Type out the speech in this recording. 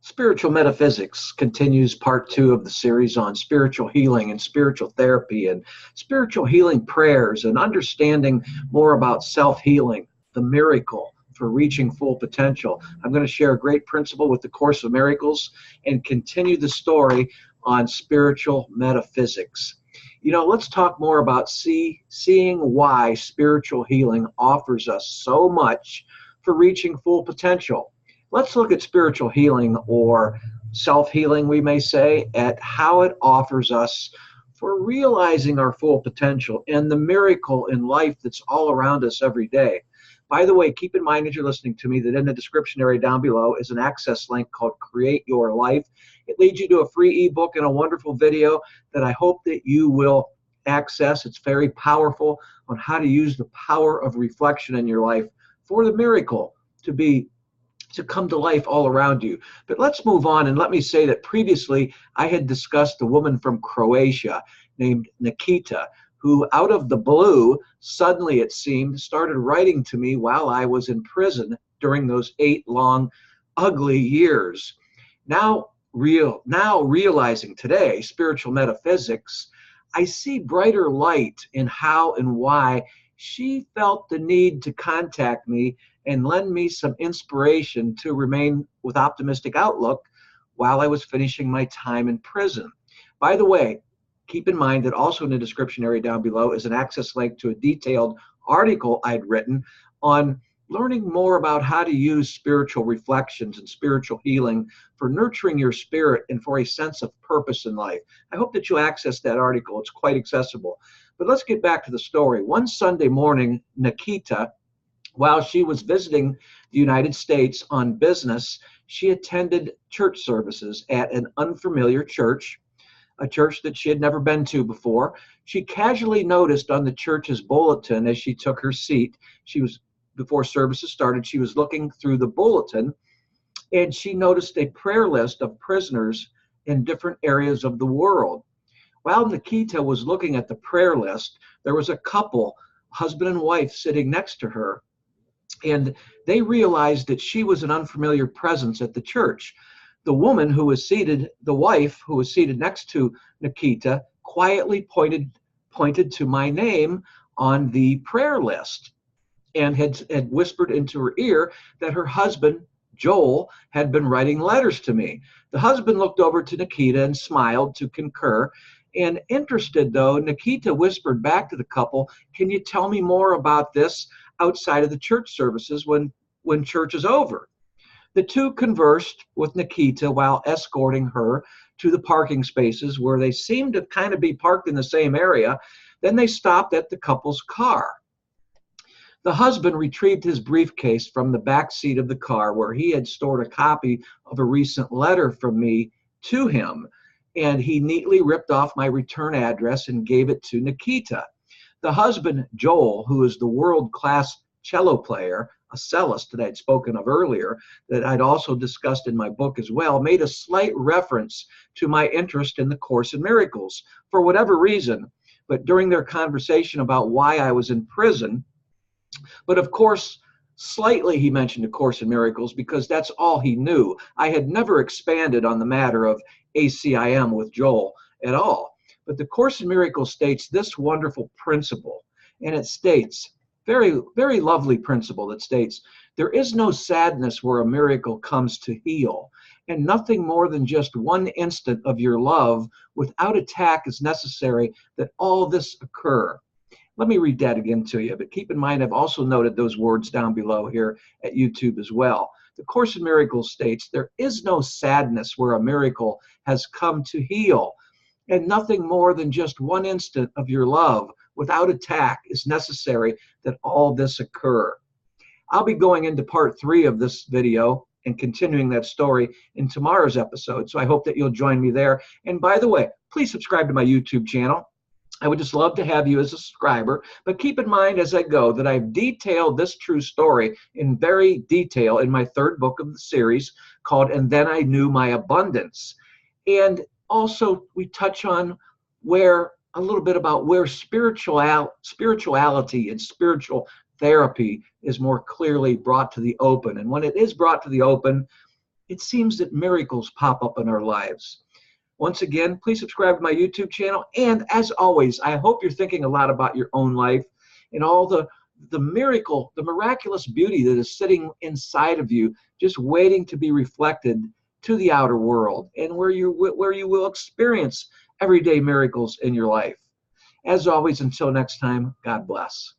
Spiritual Metaphysics continues part 2 of the series on spiritual healing and spiritual therapy and spiritual healing prayers and understanding more about self-healing, the miracle for reaching full potential. I'm going to share a great principle with the Course of Miracles and continue the story on spiritual metaphysics. You know, let's talk more about seeing why spiritual healing offers us so much for reaching full potential. Let's look at spiritual healing, or self-healing, we may say, at how it offers us for realizing our full potential and the miracle in life that's all around us every day. By the way, keep in mind as you're listening to me that in the description area down below is an access link called Create Your Life. It leads you to a free ebook and a wonderful video that I hope that you will access. It's very powerful on how to use the power of reflection in your life for the miracle to come to life all around you. But let's move on, and let me say that previously I had discussed a woman from Croatia named Nakita, who out of the blue, suddenly it seemed, started writing to me while I was in prison during those 8 long, ugly years. Now realizing today, spiritual metaphysics, I see brighter light in how and why she felt the need to contact me and lend me some inspiration to remain with optimistic outlook while I was finishing my time in prison. By the way, keep in mind that also in the description area down below is an access link to a detailed article I'd written on learning more about how to use spiritual reflections and spiritual healing for nurturing your spirit and for a sense of purpose in life. I hope that you access that article. It's quite accessible. But let's get back to the story. One Sunday morning, Nakita, while she was visiting the United States on business, she attended church services at an unfamiliar church, a church that she had never been to before. She casually noticed on the church's bulletin as she took her seat, before services started, she was looking through the bulletin, and she noticed a prayer list of prisoners in different areas of the world. While Nakita was looking at the prayer list, there was a couple, husband and wife, sitting next to her, and they realized that she was an unfamiliar presence at the church. The woman who was seated, the wife who was seated next to Nakita, quietly pointed to my name on the prayer list and had whispered into her ear that her husband, Joel, had been writing letters to me. The husband looked over to Nakita and smiled to concur. And interested, though, Nakita whispered back to the couple, "Can you tell me more about this outside of the church services when church is over?" The two conversed with Nakita while escorting her to the parking spaces where they seemed to kind of be parked in the same area. Then they stopped at the couple's car. The husband retrieved his briefcase from the back seat of the car where he had stored a copy of a recent letter from me to him, and he neatly ripped off my return address and gave it to Nakita. The husband, Joel, who is the world-class cello player, a cellist that I'd spoken of earlier, that I'd also discussed in my book as well, made a slight reference to my interest in the Course in Miracles for whatever reason. But during their conversation about why I was in prison, but of course, slightly he mentioned the Course in Miracles because that's all he knew. I had never expanded on the matter of ACIM with Joel at all. But the Course in Miracles states this wonderful principle, and it states, very, very lovely principle that states, there is no sadness where a miracle comes to heal, and nothing more than just one instant of your love without attack is necessary that all this occur. Let me read that again to you, but keep in mind I've also noted those words down below here at YouTube as well. The Course in Miracles states, there is no sadness where a miracle has come to heal, and nothing more than just one instant of your love without attack is necessary that all this occur. I'll be going into part 3 of this video and continuing that story in tomorrow's episode, so I hope that you'll join me there. And by the way, please subscribe to my YouTube channel. I would just love to have you as a subscriber, but keep in mind as I go that I've detailed this true story in very detail in my 3rd book of the series called And Then I Knew My Abundance. And also we touch on a little bit about where spirituality and spiritual therapy is more clearly brought to the open. And when it is brought to the open, it seems that miracles pop up in our lives. Once again, please subscribe to my YouTube channel. And as always, I hope you're thinking a lot about your own life and all the miracle, the miraculous beauty that is sitting inside of you, just waiting to be reflected to the outer world, and where you will experience everyday miracles in your life. As always, until next time, God bless.